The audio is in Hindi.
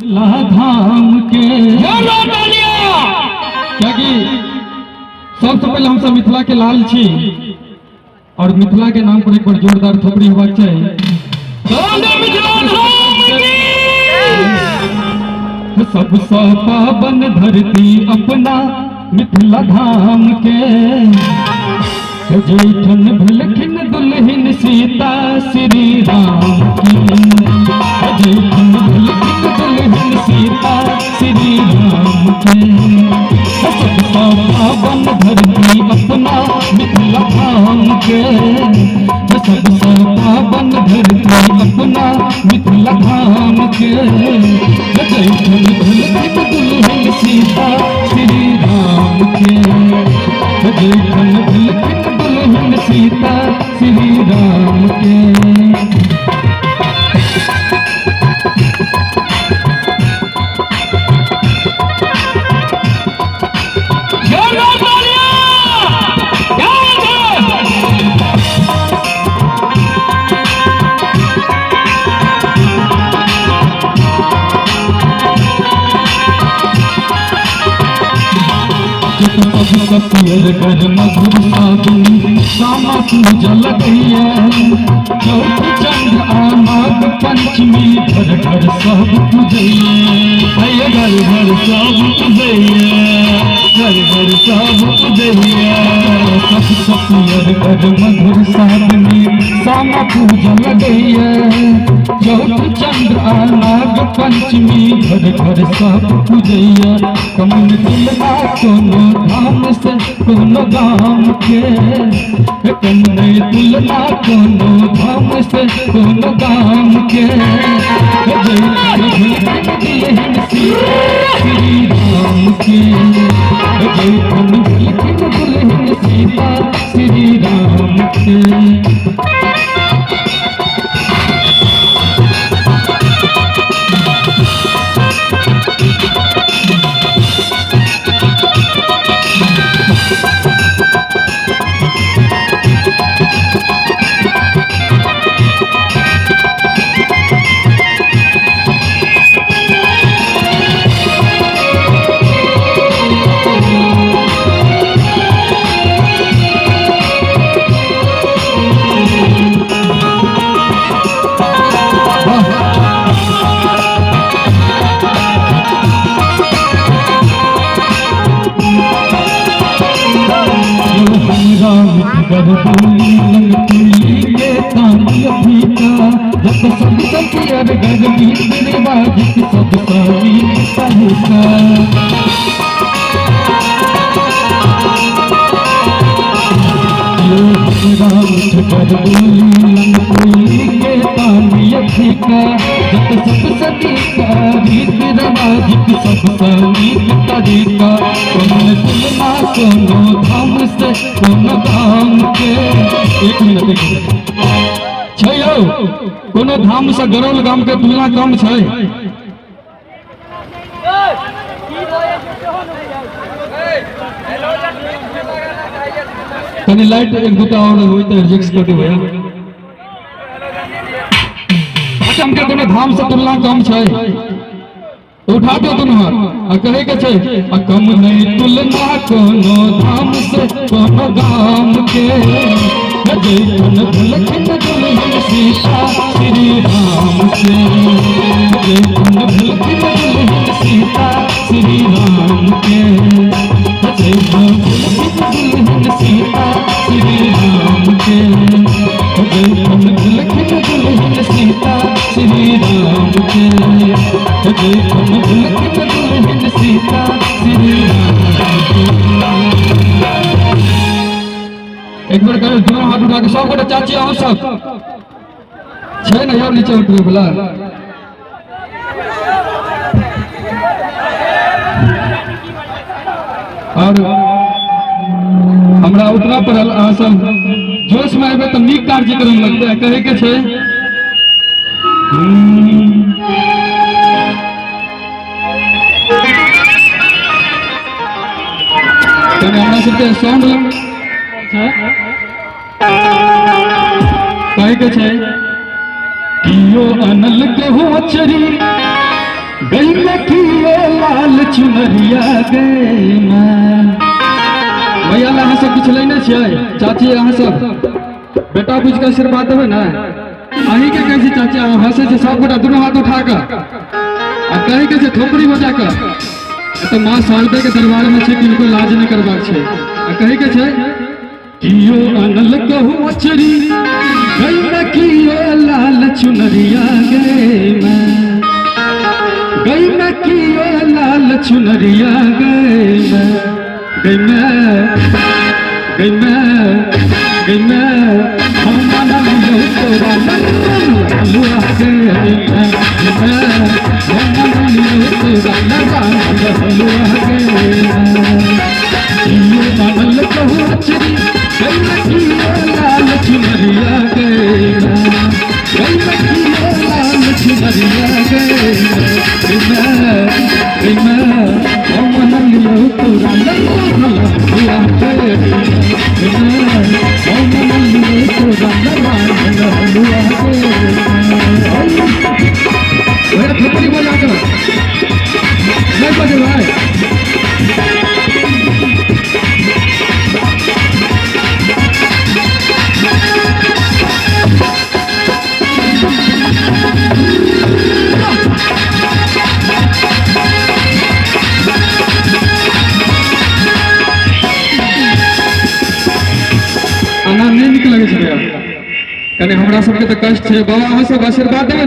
धाम के क्योंकि सबसे पहले हम सब मिथिला के लाल छी और मिथिला के नाम पर एक बार जोरदार थोपड़ी होबाक चाहिए। सबसे पावन धरती अपना मिथिला धाम के जैठन भलखिन दुल्हन सीता श्री राम की जैठन भलखिन दुल्हन सीता श्री राम के सबसे पावन धरती अपना मिथिला धाम के सबसे पावन धरती अपना मिथिला धाम के जैठन भलखिन दुल्हन सीता श्री राम के जैठन भलखिन दुल्हन सीता श्री राम के। पियर कर मधुर साधुनी सामा पूजल गैया चौथ चंद्र आनाग पंचमी घर घर सब पूजैया घर घर सब पूजैया घर घर सब पूजैया सब पियर कर मधुर साधुनी सामा पूजल गैया चौथ चंद्र आनाग पंचमी घर घर सब पूजैया कमन दिलना कोनो धाम से कोनो गाम के कमन दिलना कोनो धाम से कोनो गाम के दुल्हन सीता श्री राम के जैठन दुल्हन सीता श्री राम के। सब सपियर गरबी रिवाज सब सारी सहुका कर बोली के तानिया फीका जब सब सदी का रीत रिवाज सब सारी तरीका कौन तुलना कोनो धाम से कोनो धाम के। एक मिनट कोनो धाम से गरौल गाम के तुलना कम छै। कनी लाइट एक दूटा और होई तो एडजस्ट कर देबै। अच्छा हमके कोनो धाम से तुलना कम छै तो उठा दो दोनों हाथ आ कहे के छै कम नहीं तुलना कोनो धाम से कोनो गाम के जैठन भलखिन दुल्हन सीता श्री राम के जैठन भलखिन दुल्हन सीता श्री राम के जैठन भलखिन दुल्हन सीता श्री राम के जैठन भलखिन दुल्हन सीता श्री राम के जैठन भलखिन दुल्हन सीता श्री राम के। एक बार करो दोनों हाथ उठा के सब गोटे चाची आओ सब छे ना यार नीचे उतरे बोला और हमरा उतना पड़ल अहाँ सब जोश में आबे तो नीक कार्यक्रम लगते है कहे के छे हमरा सबके साउंड कहे के छे कियो अनल के हो चरी गई लखिए लाल चुनरिया गई मैं। भैया अहाँ सब किछु लेने छियै? चाची अहाँ सब बेटा बुझ के आशीर्वाद देबै ने। अहीं के कहै छी चाची, अहाँ हंसै छै सब गोटा दुनू हाथ उठा कऽ आ कहै के छै थोपड़ी बजा कऽ तो माँ शारदा के दरबार में छै, किनको लाज नहीं करबाक छै। आ कहै के छै कियो अनल कहू अचरी गई मैं, कियो लाल चुनरिया गई मैं, गई मैं कियो लाल चुनरिया गई मैं, गई मैं, गई मैं, गई मैं, हम मनल तोरा लल्लुआ गई मैं, हम मनल तोरा लल्लुआ गई मैं। कियो मनल कहू अचरी गई मैं, कियो लाल चुनरिया गई मैं, गई मैं कियो लाल चुनरिया गई मैं, गई मैं, हम मनल तोरा लल्लुआ गई मैं, हम मनल तोरा लल्लुआ गई मैं। थोपड़ी बजा कर नहीं बजे भाई। आना नहीं नीक लगे छै कनी हमरा सबके तो कष्ट है। बाबा अहाँ सब आशीर्वाद देबै।